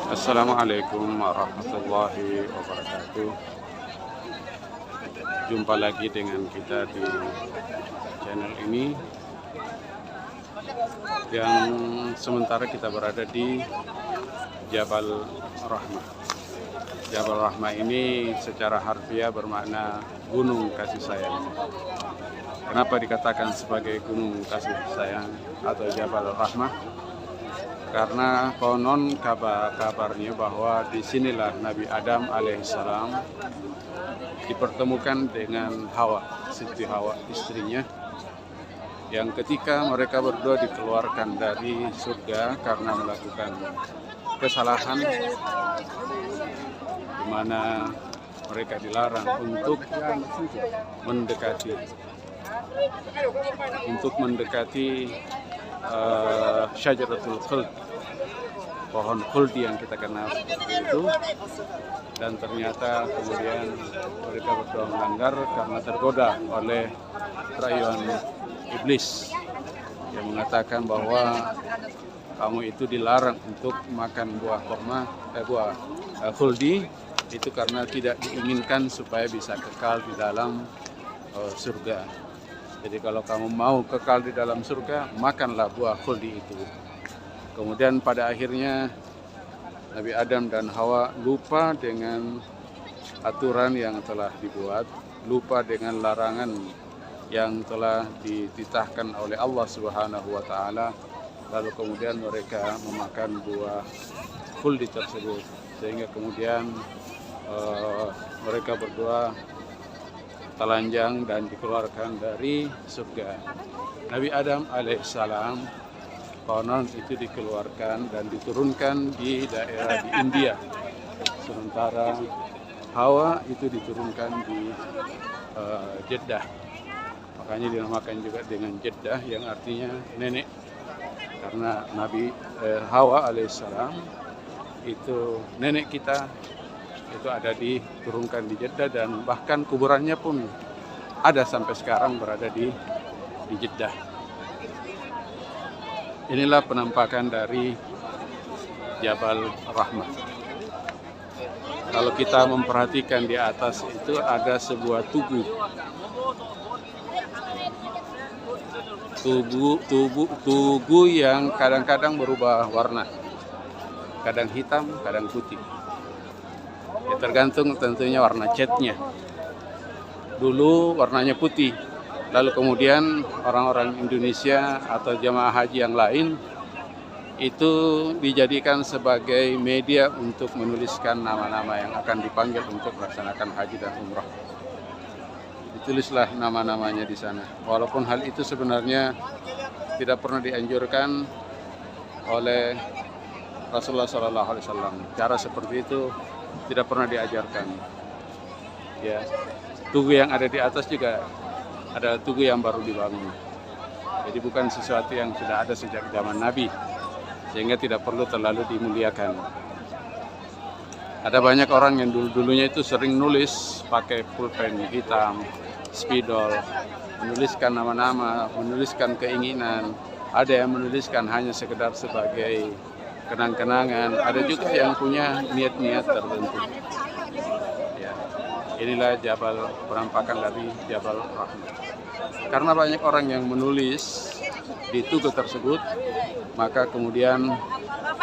Assalamualaikum warahmatullahi wabarakatuh. Jumpa lagi dengan kita di channel ini yang sementara kita berada di Jabal Rahmah. Jabal Rahmah ini secara harfiah bermakna gunung kasih sayang. Kenapa dikatakan sebagai gunung kasih sayang atau Jabal Rahmah? Karena konon kabarnya bahwa disinilah Nabi Adam alaihissalam dipertemukan dengan Hawa, Siti Hawa istrinya, yang ketika mereka berdua dikeluarkan dari surga karena melakukan kesalahan, di mana mereka dilarang untuk mendekati Syajaratul Khuld, pohon khuldi yang kita kenal seperti itu, dan ternyata kemudian mereka berdua melanggar karena tergoda oleh rayuan iblis yang mengatakan bahwa kamu itu dilarang untuk makan buah khuldi, itu karena tidak diinginkan supaya bisa kekal di dalam surga. Jadi kalau kamu mau kekal di dalam surga, makanlah buah khuldi itu. Kemudian pada akhirnya Nabi Adam dan Hawa lupa dengan aturan yang telah dibuat, lupa dengan larangan yang telah dititahkan oleh Allah Subhanahu wa taala. Lalu kemudian mereka memakan buah khuldi tersebut, sehingga kemudian mereka berdua telanjang dan dikeluarkan dari surga. Nabi Adam alaihissalam konon itu dikeluarkan dan diturunkan di daerah di India, sementara Hawa itu diturunkan di Jeddah. Makanya dinamakan juga dengan Jeddah, yang artinya nenek, karena Nabi Hawa alaihissalam itu nenek kita, itu ada diturunkan di Jeddah, dan bahkan kuburannya pun ada sampai sekarang berada di Jeddah. Inilah penampakan dari Jabal Rahmah. Kalau kita memperhatikan di atas itu ada sebuah tugu yang kadang-kadang berubah warna, kadang hitam, kadang putih. Ya, tergantung tentunya warna catnya. Dulu warnanya putih, lalu kemudian orang-orang Indonesia atau jamaah haji yang lain itu dijadikan sebagai media untuk menuliskan nama-nama yang akan dipanggil untuk melaksanakan haji dan umrah. Ditulislah nama-namanya di sana. Walaupun hal itu sebenarnya tidak pernah dianjurkan oleh Rasulullah SAW. Cara seperti itu tidak pernah diajarkan. Ya, tugu yang ada di atas juga ada tugu yang baru dibangun. Jadi bukan sesuatu yang sudah ada sejak zaman Nabi, sehingga tidak perlu terlalu dimuliakan. Ada banyak orang yang dulu-dulunya itu sering nulis pakai pulpen hitam, spidol, menuliskan nama-nama, menuliskan keinginan. Ada yang menuliskan hanya sekedar sebagai kenang-kenangan, ada juga yang punya niat-niat tertentu. Ya, inilah Jabal, penampakan dari Jabal Rahmah. Karena banyak orang yang menulis di tugu tersebut, maka kemudian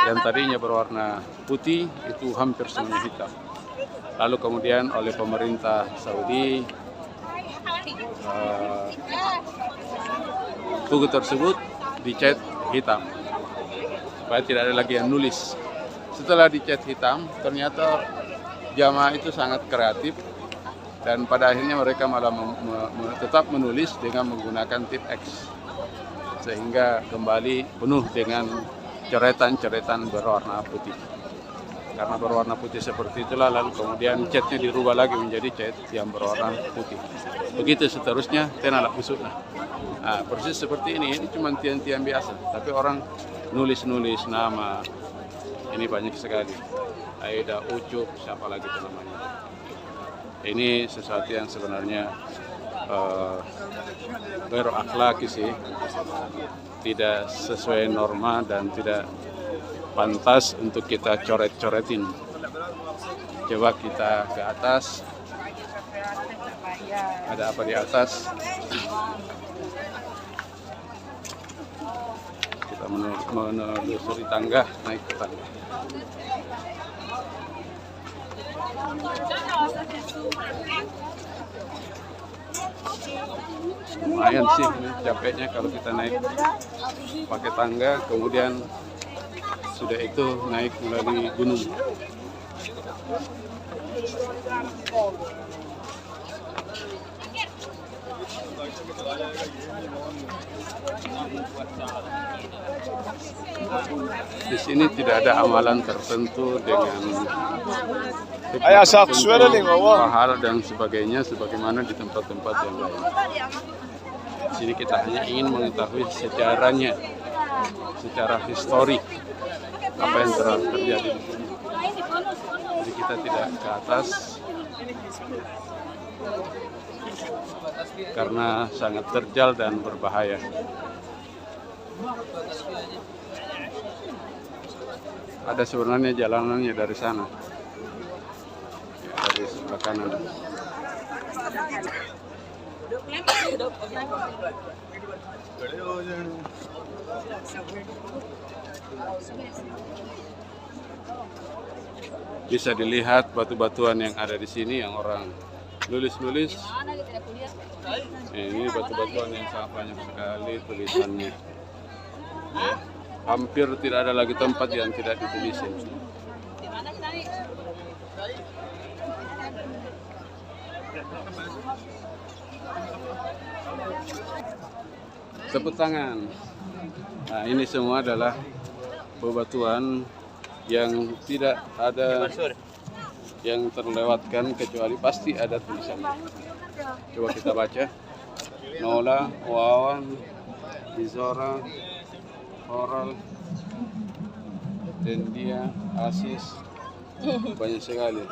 yang tadinya berwarna putih itu hampir semuanya hitam. Lalu kemudian oleh pemerintah Saudi, tugu tersebut dicat hitam, supaya tidak ada lagi yang nulis. Setelah dicat hitam, ternyata jamaah itu sangat kreatif, dan pada akhirnya mereka malah tetap menulis dengan menggunakan tip X, sehingga kembali penuh dengan coretan-coretan berwarna putih. Karena berwarna putih seperti itulah, lalu kemudian catnya dirubah lagi menjadi cat yang berwarna putih. Begitu seterusnya, tenalak busuklah. Nah, persis seperti ini cuma tiang-tiang biasa, tapi orang nulis-nulis nama, ini banyak sekali. Aida, Ucup, siapa lagi namanya. Ini sesuatu yang sebenarnya berakhlaki sih, tidak sesuai norma dan tidak pantas untuk kita coret-coretin. Coba kita ke atas. Ada apa di atas? Kita menelusuri tangga, naik ke tangga. Lumayan sih capeknya kalau kita naik pakai tangga, kemudian sudah itu naik melalui gunung. Di sini tidak ada amalan tertentu dengan pahala dan sebagainya sebagaimana di tempat-tempat yang lain. Di sini kita hanya ingin mengetahui sejarahnya, secara histori apa yang telah terjadi di sini. Jadi kita tidak ke atas karena sangat terjal dan berbahaya. Ada sebenarnya jalanannya dari sana, ya, dari sebelah kanan. Bisa dilihat batu-batuan yang ada di sini yang orang nulis-nulis. Ini batu-batuan yang sangat banyak sekali tulisannya. Ya, hampir tidak ada lagi tempat yang tidak ditulisin. Tepuk tangan. Nah, ini semua adalah bebatuan yang tidak ada yang terlewatkan kecuali pasti ada tulisannya. Coba kita baca. Nola, Wawan, Izora, Oral, Dendia, Asis, banyak sekali.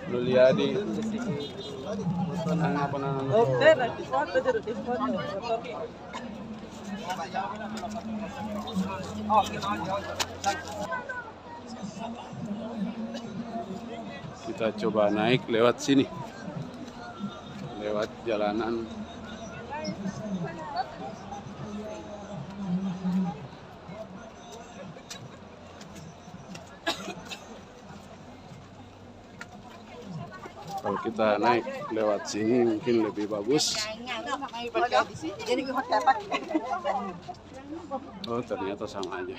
Luliadi, apa namanya? Kita coba naik lewat sini, lewat jalanan. Kalau kita naik lewat sini mungkin lebih bagus. Oh, ternyata sama aja.